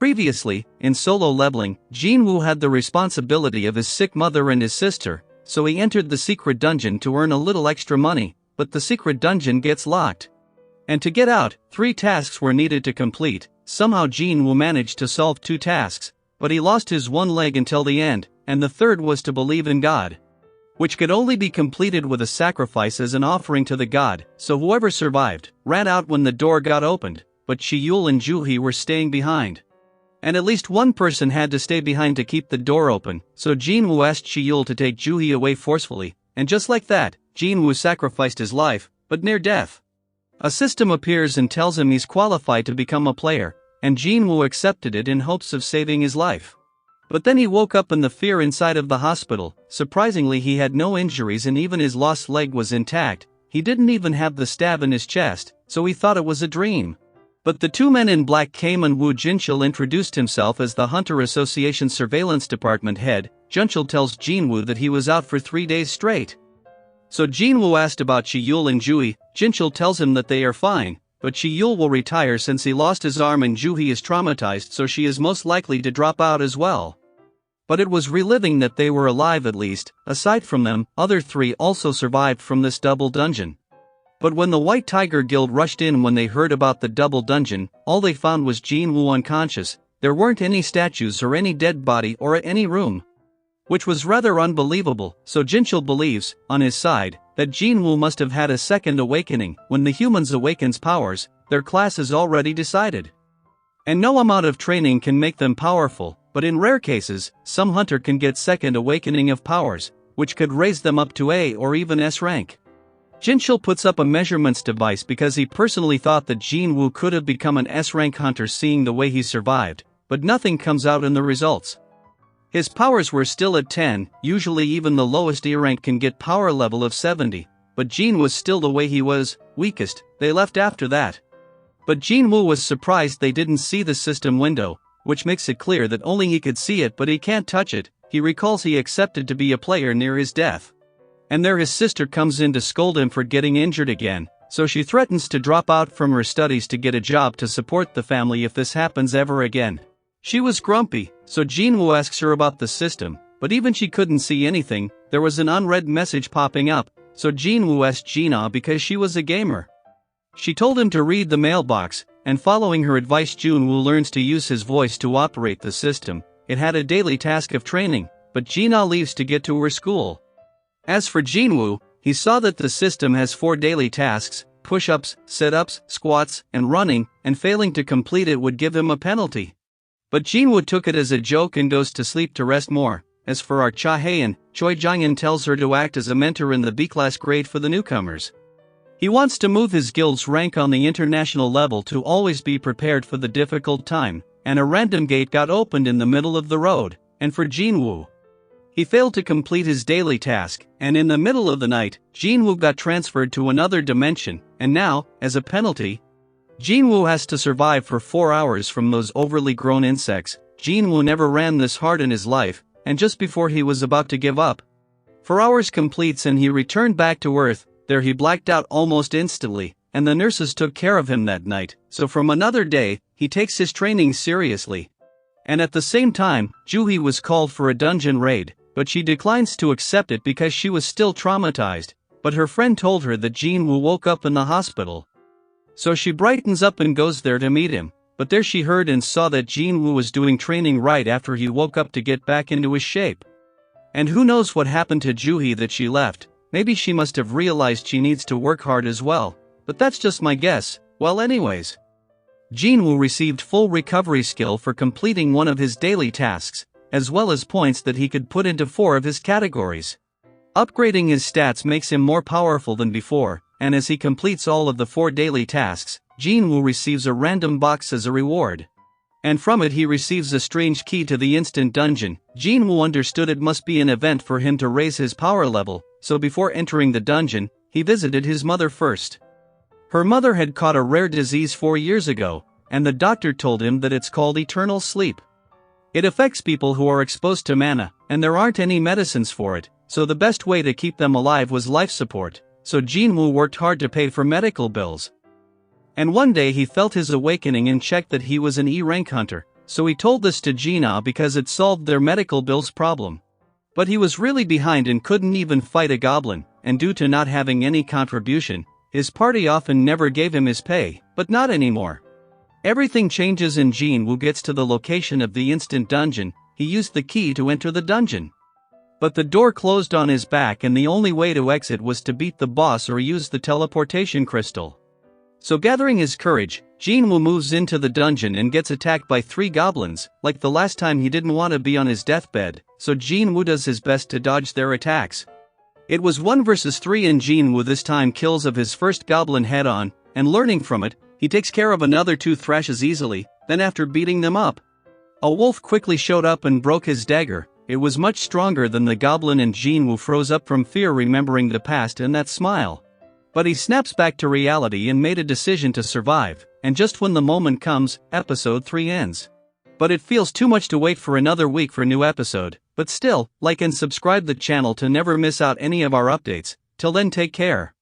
Previously, in solo leveling, Jinwoo had the responsibility of his sick mother and his sister, so he entered the secret dungeon to earn a little extra money, but the secret dungeon gets locked. And to get out, 3 tasks were needed to complete. Somehow Jinwoo managed to solve 2 tasks, but he lost his one leg until the end, and the third was to believe in God, which could only be completed with a sacrifice as an offering to the god, so whoever survived ran out when the door got opened, but Chiyul and Juhi were staying behind. And at least one person had to stay behind to keep the door open, so Jinwoo asked Chiyul to take Juhi away forcefully, and just like that, Jinwoo sacrificed his life, but near death. A system appears and tells him he's qualified to become a player, and Jinwoo accepted it in hopes of saving his life. But then he woke up in the fear inside of the hospital. Surprisingly, he had no injuries and even his lost leg was intact. He didn't even have the stab in his chest, so he thought it was a dream. But the 2 men in black came and Woo Jinchul introduced himself as the Hunter Association Surveillance Department head. Jinchul tells Jinwoo that he was out for 3 days straight. So Jinwoo asked about Chiyul and Juhi. Jinchul tells him that they are fine, but Chiyul will retire since he lost his arm and Juhi is traumatized, so she is most likely to drop out as well. But it was reliving that they were alive at least. Aside from them, other 3 also survived from this double dungeon. But when the White Tiger Guild rushed in when they heard about the double dungeon, all they found was Jinwoo unconscious. There weren't any statues or any dead body or any room, which was rather unbelievable, so Jinchul believes, on his side, that Jinwoo must have had a second awakening. When the humans awakens powers, their class is already decided. And no amount of training can make them powerful, but in rare cases, some hunter can get second awakening of powers, which could raise them up to A or even S rank. Jinchul puts up a measurements device because he personally thought that Jinwoo could have become an S-rank hunter seeing the way he survived, but nothing comes out in the results. His powers were still at 10, usually even the lowest E rank can get power level of 70, but Jin was still the way he was, weakest. They left after that. But Jinwoo was surprised they didn't see the system window, which makes it clear that only he could see it but he can't touch it. He recalls he accepted to be a player near his death. And there his sister comes in to scold him for getting injured again, so she threatens to drop out from her studies to get a job to support the family if this happens ever again. She was grumpy, so Jinwoo asks her about the system, but even she couldn't see anything. There was an unread message popping up, so Jinwoo asked Jina because she was a gamer. She told him to read the mailbox, and following her advice Jinwoo learns to use his voice to operate the system. It had a daily task of training, but Jina leaves to get to her school. As for Jinwoo, he saw that the system has 4 daily tasks: push-ups, sit-ups, squats, and running, and failing to complete it would give him a penalty. But Jinwoo took it as a joke and goes to sleep to rest more. As for our Cha-haen, Choi Jonghyun tells her to act as a mentor in the B-class grade for the newcomers. He wants to move his guild's rank on the international level to always be prepared for the difficult time, and a random gate got opened in the middle of the road, and for Jinwoo, he failed to complete his daily task, and in the middle of the night, Jinwoo got transferred to another dimension, and now, as a penalty, Jinwoo has to survive for 4 hours from those overly grown insects. Jinwoo never ran this hard in his life, and just before he was about to give up, 4 hours completes and he returned back to Earth. There he blacked out almost instantly, and the nurses took care of him that night, so from another day, he takes his training seriously. And at the same time, Juhi was called for a dungeon raid, but she declines to accept it because she was still traumatized, but her friend told her that Jinwoo woke up in the hospital. So she brightens up and goes there to meet him, but there she heard and saw that Jinwoo was doing training right after he woke up to get back into his shape. And who knows what happened to Juhi that she left. Maybe she must have realized she needs to work hard as well, but that's just my guess. Well, anyways, Jinwoo received full recovery skill for completing one of his daily tasks, as well as points that he could put into 4 of his categories. Upgrading his stats makes him more powerful than before, and as he completes all of the 4 daily tasks, Jinwoo receives a random box as a reward. And from it he receives a strange key to the instant dungeon. Jinwoo understood it must be an event for him to raise his power level, so before entering the dungeon, he visited his mother first. Her mother had caught a rare disease 4 years ago, and the doctor told him that it's called eternal sleep. It affects people who are exposed to mana, and there aren't any medicines for it, so the best way to keep them alive was life support, so Jinwoo worked hard to pay for medical bills. And one day he felt his awakening and checked that he was an E-rank hunter, so he told this to Gina because it solved their medical bills problem. But he was really behind and couldn't even fight a goblin, and due to not having any contribution, his party often never gave him his pay, but not anymore. Everything changes and Jinwoo gets to the location of the instant dungeon. He used the key to enter the dungeon. But the door closed on his back and the only way to exit was to beat the boss or use the teleportation crystal. So gathering his courage, Jinwoo moves into the dungeon and gets attacked by 3 goblins. Like the last time, he didn't want to be on his deathbed, so Jinwoo does his best to dodge their attacks. It was 1 versus 3 and Jinwoo this time kills of his first goblin head on, and learning from it, he takes care of another 2 thrashes easily. Then after beating them up, a wolf quickly showed up and broke his dagger. It was much stronger than the goblin and Jinwoo froze up from fear remembering the past and that smile. But he snaps back to reality and made a decision to survive, and just when the moment comes, episode 3 ends. But it feels too much to wait for another week for a new episode, but still, like and subscribe the channel to never miss out any of our updates. Till then, take care.